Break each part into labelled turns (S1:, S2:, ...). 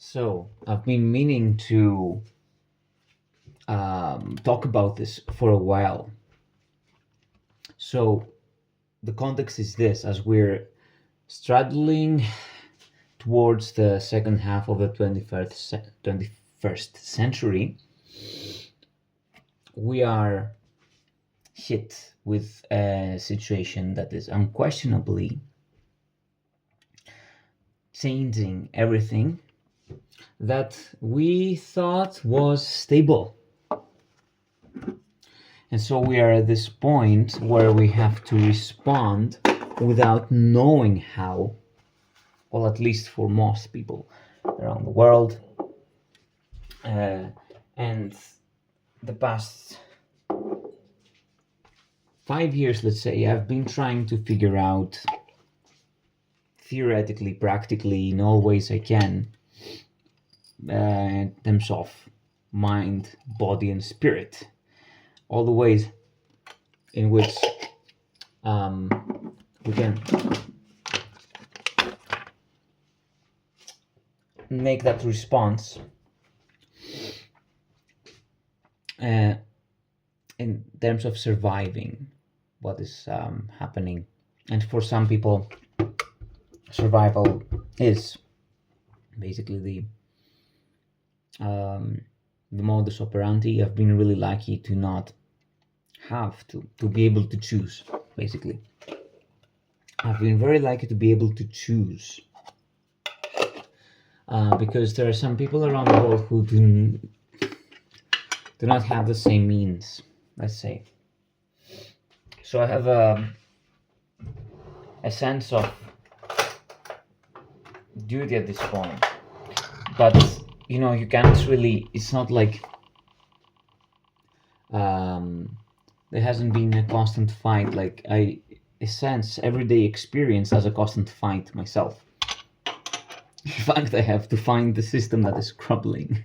S1: So I've been meaning to talk about this for a while. So the context is this: as we're straddling towards the second half of the 21st century, we are hit with a situation that is unquestionably changing everything that we thought was stable. And so we are at this point where we have to respond without knowing how, well, at least for most people around the world. And the past 5 years, let's say, I've been trying to figure out theoretically, practically, in all ways I can, in terms of mind, body, and spirit, all the ways in which we can make that response in terms of surviving what is happening. And for some people, survival is basically the modus operandi. I've been really lucky to not have to be able to choose, basically. I've been very lucky to be able to choose because there are some people around the world who do not have the same means, let's say. So I have a sense of duty at this point, but you can't really, it's not like there hasn't been a constant fight. Like I sense everyday experience as a constant fight myself. In fact, I have to find the system that is crumbling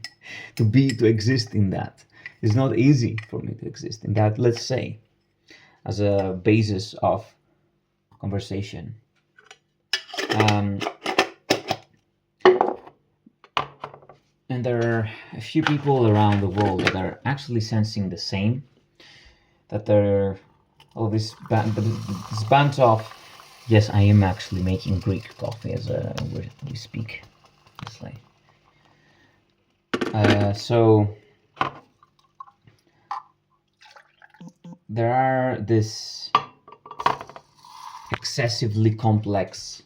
S1: to exist in that. It's not easy for me to exist in that, let's say, as a basis of conversation. And there are a few people around the world that are actually sensing the same, that there are this band of, yes, I am actually making Greek coffee as we speak. It's like, so there are this excessively complex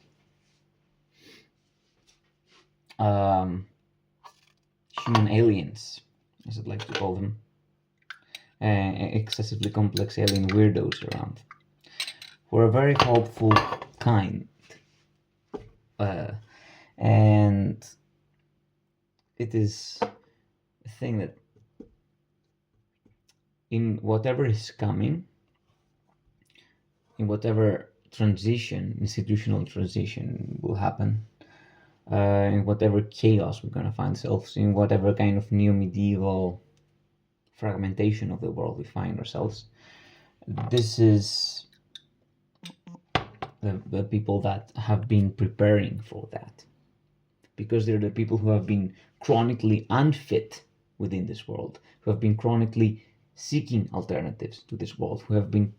S1: human aliens, as I'd like to call them, excessively complex alien weirdos around, who are very hopeful kind, and it is a thing that in whatever is coming, in whatever institutional transition will happen, in whatever chaos we're going to find ourselves, in whatever kind of neo-medieval fragmentation of the world we find ourselves, this is the people that have been preparing for that, because they're the people who have been chronically unfit within this world, who have been chronically seeking alternatives to this world, who have been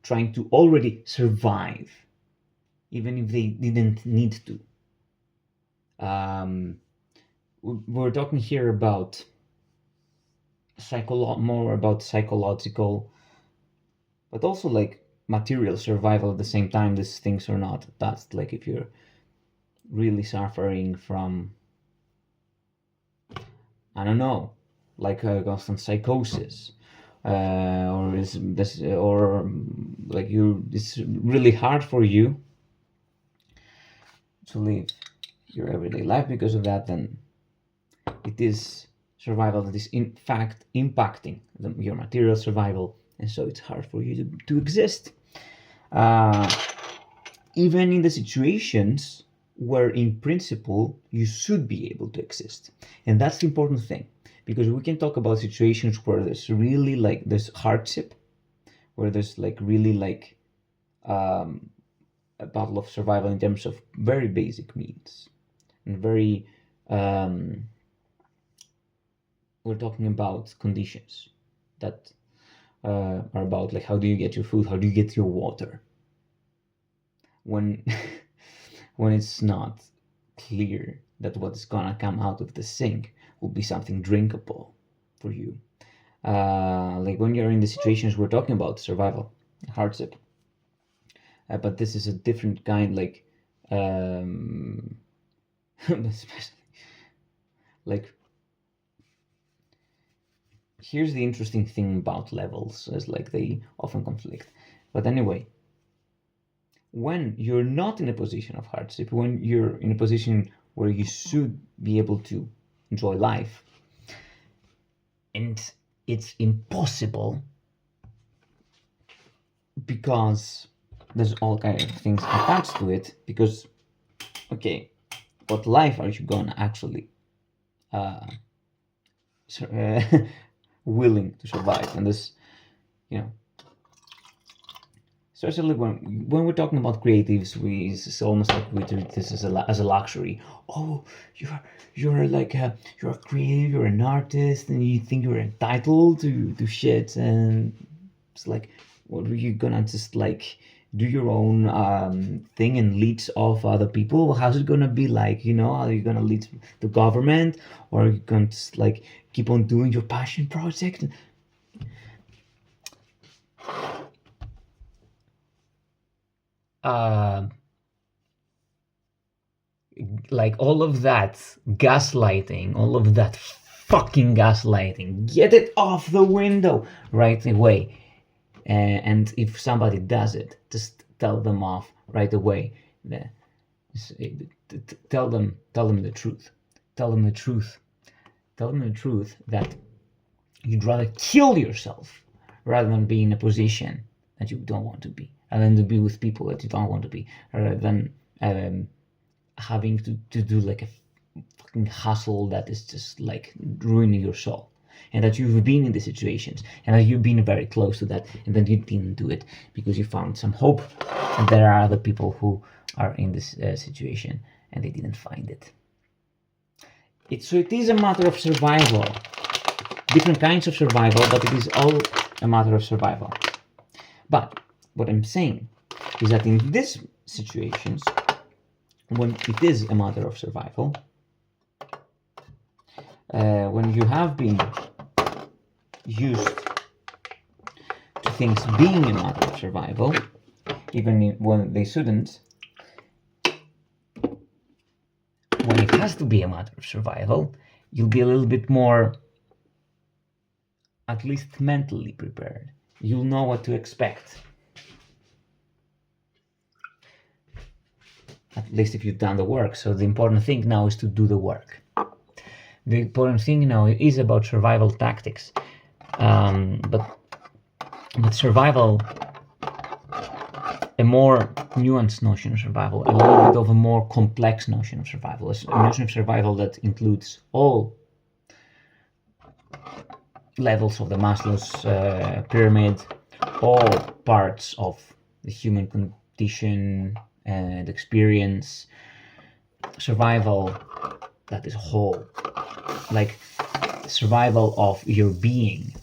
S1: trying to already survive, even if they didn't need to. We're talking here about more about psychological, but also like material survival at the same time. These things are not that, like, if you're really suffering from, I don't know, like a constant psychosis, or is this, or like it's really hard for you to live your everyday life because of that, then it is survival that is in fact impacting your material survival, and so it's hard for you to exist, even in the situations where in principle you should be able to exist. And that's the important thing, because we can talk about situations where there's really like there's hardship, where there's like really like a battle of survival in terms of very basic needs, and very we're talking about conditions that are about like how do you get your food, how do you get your water when when it's not clear that what's gonna come out of the sink will be something drinkable for you. Like when you're in the situations we're talking about, survival, hardship. But this is a different kind, like, especially, like, here's the interesting thing about levels, is like they often conflict. But anyway, when you're not in a position of hardship, when you're in a position where you should be able to enjoy life, and it's impossible because there's all kind of things attached to it, because, okay, what life are you gonna actually willing to survive? And this, you know, especially when we're talking about creatives, it's almost like we treat this as a luxury. Oh, you're like you're a creative, you're an artist, and you think you're entitled to shit, and it's like, what are you gonna just like do your own thing and leech off other people? How's it gonna be like? You know, are you gonna leech the government, or are you gonna just like keep on doing your passion project? Like all of that gaslighting, all of that fucking gaslighting, get it off the window right away. And if somebody does it, just tell them off right away. Tell them the truth. Tell them the truth. Tell them the truth that you'd rather kill yourself rather than be in a position that you don't want to be, rather than to be with people that you don't want to be, rather than having to do like a fucking hustle that is just like ruining your soul. And that you've been in the situations, and that you've been very close to that, and then you didn't do it because you found some hope. And there are other people who are in this situation and they didn't find it. So it is a matter of survival. Different kinds of survival, but it is all a matter of survival. But what I'm saying is that in these situations, when it is a matter of survival, when you have been used to things being a matter of survival, even when they shouldn't, when it has to be a matter of survival, you'll be a little bit more, at least mentally prepared. You'll know what to expect. At least if you've done the work. So the important thing now is to do the work. The important thing now is about survival tactics. But survival, a more nuanced notion of survival, a little bit of a more complex notion of survival, a notion of survival that includes all levels of the Maslow's pyramid, all parts of the human condition and experience, survival that is whole, like survival of your being.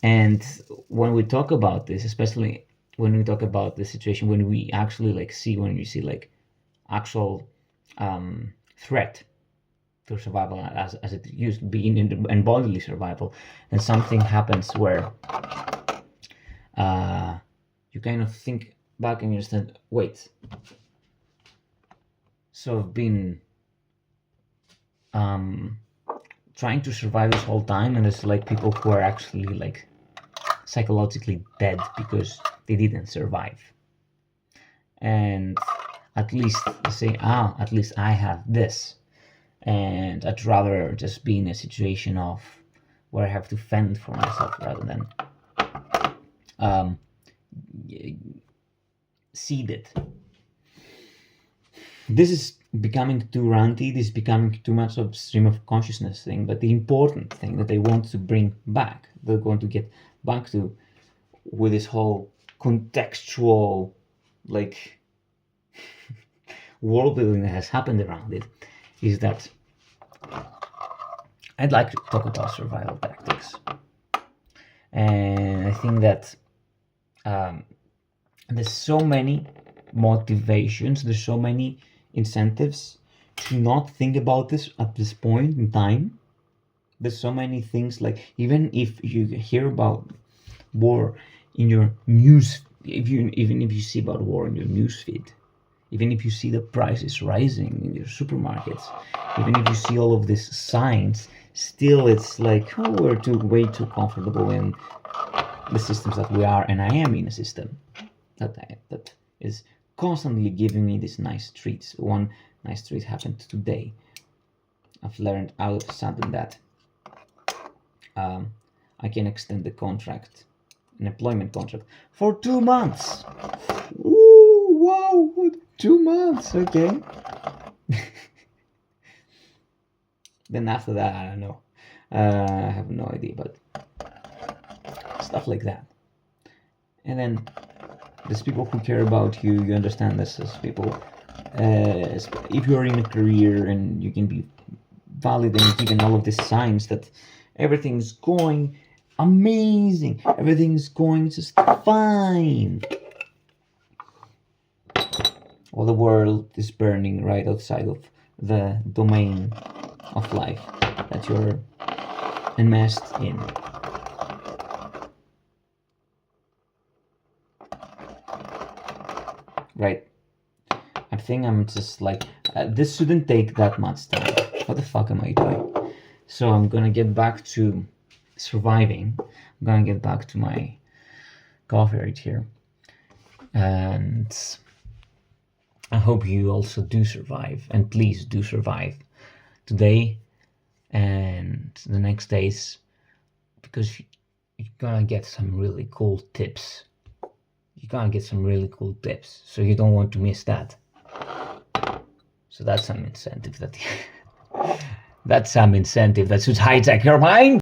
S1: And when we talk about this, especially when we talk about the situation, when we actually like see, when you see like actual threat to survival as it used to be in bodily survival, and something happens where you kind of think back and you understand, wait, so I've been trying to survive this whole time, and it's like people who are actually like psychologically dead because they didn't survive. And at least they say, at least I have this, and I'd rather just be in a situation of where I have to fend for myself rather than seeded. This is becoming too ranty, this is becoming too much of a stream of consciousness thing, but the important thing that I want to bring back, that I want to get back to with this whole contextual, like, world building that has happened around it, is that I'd like to talk about survival tactics. And I think that there's so many motivations, there's so many incentives to not think about this at this point in time. There's so many things, like even if you hear about war in your news, even if you see about war in your news feed, even if you see the prices rising in your supermarkets, even if you see all of these signs, still it's like, oh, we're way too comfortable in the systems that we are, and I am in a system that is constantly giving me these nice treats. One nice treat happened today. I've learned out of sudden that I can extend the contract, an employment contract, for 2 months. Ooh, wow, 2 months, okay. Then after that, I don't know. I have no idea, but stuff like that. And then there's people who care about you. You understand this as people. If you're in a career and you can be valid and given all of these signs that everything's going amazing, everything's going just fine, while the world is burning right outside of the domain of life that you're enmeshed in. Right. I think I'm just like, this shouldn't take that much time. What the fuck am I doing? So I'm gonna get back to surviving. I'm gonna get back to my coffee right here. And I hope you also do survive. And please do survive today and the next days, because you're gonna get some really cool tips. You're gonna get some really cool tips, so you don't want to miss that. So that's some incentive that should hijack your mind.